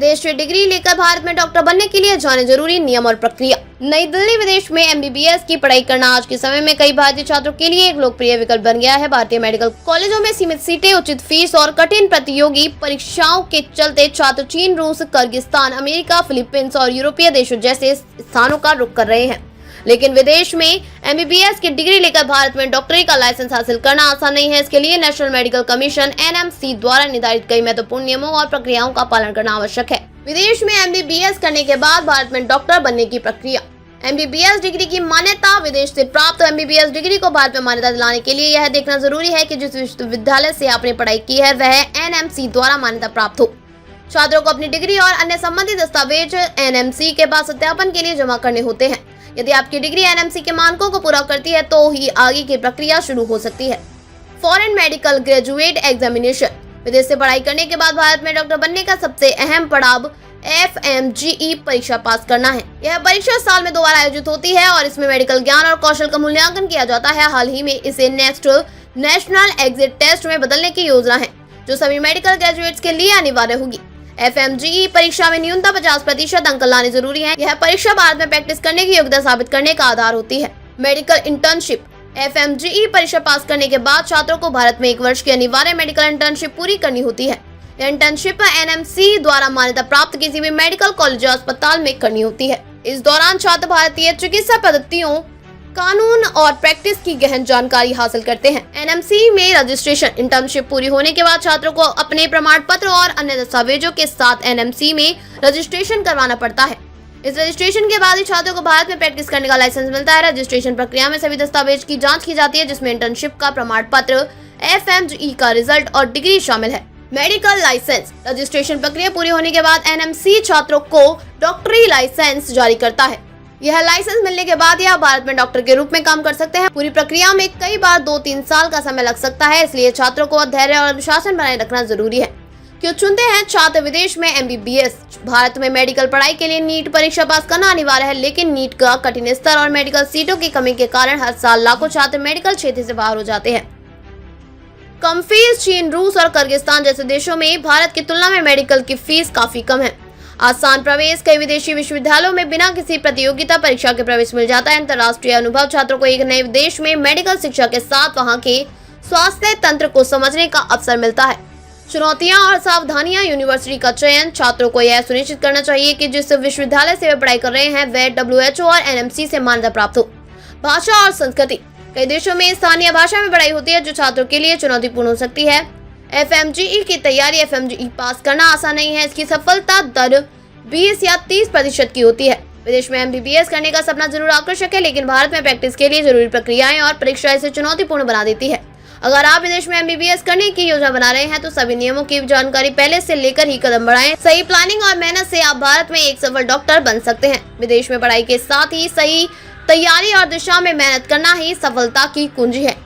विदेश से डिग्री लेकर भारत में डॉक्टर बनने के लिए जाने जरूरी नियम और प्रक्रिया। नई दिल्ली विदेश में एमबीबीएस की पढ़ाई करना आज के समय में कई भारतीय छात्रों के लिए एक लोकप्रिय विकल्प बन गया है। भारतीय मेडिकल कॉलेजों में सीमित सीटें, उचित फीस और कठिन प्रतियोगी परीक्षाओं के चलते छात्र चीन, रूस, किर्गिस्तान, अमेरिका, फिलीपींस और यूरोपीय देशों जैसे स्थानों का रुख कर रहे हैं। लेकिन विदेश में एमबीबीएस की डिग्री लेकर भारत में डॉक्टरी का लाइसेंस हासिल करना आसान नहीं है। इसके लिए नेशनल मेडिकल कमीशन (एनएमसी) द्वारा निर्धारित कई महत्वपूर्ण नियमों और प्रक्रियाओं का पालन करना आवश्यक है। विदेश में एमबीबीएस करने के बाद भारत में डॉक्टर बनने की प्रक्रिया। एमबीबीएस डिग्री की मान्यता। विदेश से प्राप्त एमबीबीएस डिग्री को भारत में मान्यता दिलाने के लिए यह देखना जरूरी है कि जिस विश्वविद्यालय से आपने पढ़ाई की है वह एनएमसी द्वारा मान्यता प्राप्त हो। छात्रों को अपनी डिग्री और अन्य संबंधित दस्तावेज एनएमसी के पास सत्यापन के लिए जमा करने होते हैं। यदि आपकी डिग्री एनएमसी के मानकों को पूरा करती है तो ही आगे की प्रक्रिया शुरू हो सकती है। Foreign medical graduate examination. विदेश से पढ़ाई करने के बाद भारत में डॉक्टर बनने का सबसे अहम पड़ाव FMGE परीक्षा पास करना है। यह परीक्षा साल में 2 बार आयोजित होती है और इसमें मेडिकल ज्ञान और कौशल का मूल्यांकन किया जाता है। हाल ही में इसे नेक्स्ट नेशनल एग्जिट टेस्ट में बदलने की योजना है, जो सभी मेडिकल ग्रेजुएट्स के लिए अनिवार्य होगी। FMGE परीक्षा में न्यूनतम 50% अंक लाने जरूरी है। यह परीक्षा भारत में प्रैक्टिस करने की योग्यता साबित करने का आधार होती है। Medical internship. FMGE परीक्षा पास करने के बाद छात्रों को भारत में 1 वर्ष की अनिवार्य मेडिकल इंटर्नशिप पूरी करनी होती है। यह इंटर्नशिप एनएमसी द्वारा मान्यता प्राप्त किसी भी मेडिकल कॉलेज या अस्पताल में करनी होती है। इस दौरान छात्र भारतीय चिकित्सा पद्धतियों, कानून और प्रैक्टिस की गहन जानकारी हासिल करते हैं। एनएमसी में रजिस्ट्रेशन। इंटर्नशिप पूरी होने के बाद छात्रों को अपने प्रमाण पत्र और अन्य दस्तावेजों के साथ एनएमसी में रजिस्ट्रेशन करवाना पड़ता है। इस रजिस्ट्रेशन के बाद ही छात्रों को भारत में प्रैक्टिस करने का लाइसेंस मिलता है। रजिस्ट्रेशन प्रक्रिया में सभी दस्तावेज की जांच की जाती है, जिसमें इंटर्नशिप का प्रमाण पत्र, FMGE का रिजल्ट और डिग्री शामिल है। Medical licence. रजिस्ट्रेशन प्रक्रिया पूरी होने के बाद एनएमसी छात्रों को डॉक्टरी लाइसेंस जारी करता है। यह लाइसेंस मिलने के बाद ही आप भारत में डॉक्टर के रूप में काम कर सकते हैं। पूरी प्रक्रिया में कई बार 2-3 साल का समय लग सकता है, इसलिए छात्रों को धैर्य और अनुशासन बनाए रखना जरूरी है। क्यों चुनते हैं छात्र विदेश में एमबीबीएस? भारत में मेडिकल पढ़ाई के लिए नीट परीक्षा पास करना अनिवार्य है, लेकिन नीट का कठिन स्तर और मेडिकल सीटों की कमी के कारण हर साल लाखों छात्र मेडिकल क्षेत्र से बाहर हो जाते हैं। कम फीस। चीन, रूस और किर्गिस्तान जैसे देशों में भारत की तुलना में मेडिकल की फीस काफी कम है। आसान प्रवेश। कई विदेशी विश्वविद्यालयों में बिना किसी प्रतियोगिता परीक्षा के प्रवेश मिल जाता है। अंतर्राष्ट्रीय अनुभव। छात्रों को एक नए देश में मेडिकल शिक्षा के साथ वहां के स्वास्थ्य तंत्र को समझने का अवसर मिलता है। चुनौतियां और सावधानियां। यूनिवर्सिटी का चयन। छात्रों को यह सुनिश्चित करना चाहिए कि जिस विश्वविद्यालय से वे पढ़ाई कर रहे हैं वह WHO और NMC से मान्यता प्राप्त हो। भाषा और संस्कृति। कई देशों में स्थानीय भाषा में पढ़ाई होती है, जो छात्रों के लिए चुनौतीपूर्ण हो सकती है। FMGE की तैयारी। FMGE पास करना आसान नहीं है। इसकी सफलता दर 20 या 30% की होती है। विदेश में एमबीबीएस करने का सपना जरूर आकर्षक है, लेकिन भारत में प्रैक्टिस के लिए जरूरी प्रक्रियाएं और परीक्षा इसे चुनौतीपूर्ण बना देती है। अगर आप विदेश में एमबीबीएस करने की योजना बना रहे हैं तो सभी नियमों की जानकारी पहले से लेकर ही कदम बढ़ाएं। सही प्लानिंग और मेहनत से आप भारत में एक सफल डॉक्टर बन सकते हैं। विदेश में पढ़ाई के साथ ही सही तैयारी और दिशा में मेहनत करना ही सफलता की कुंजी है।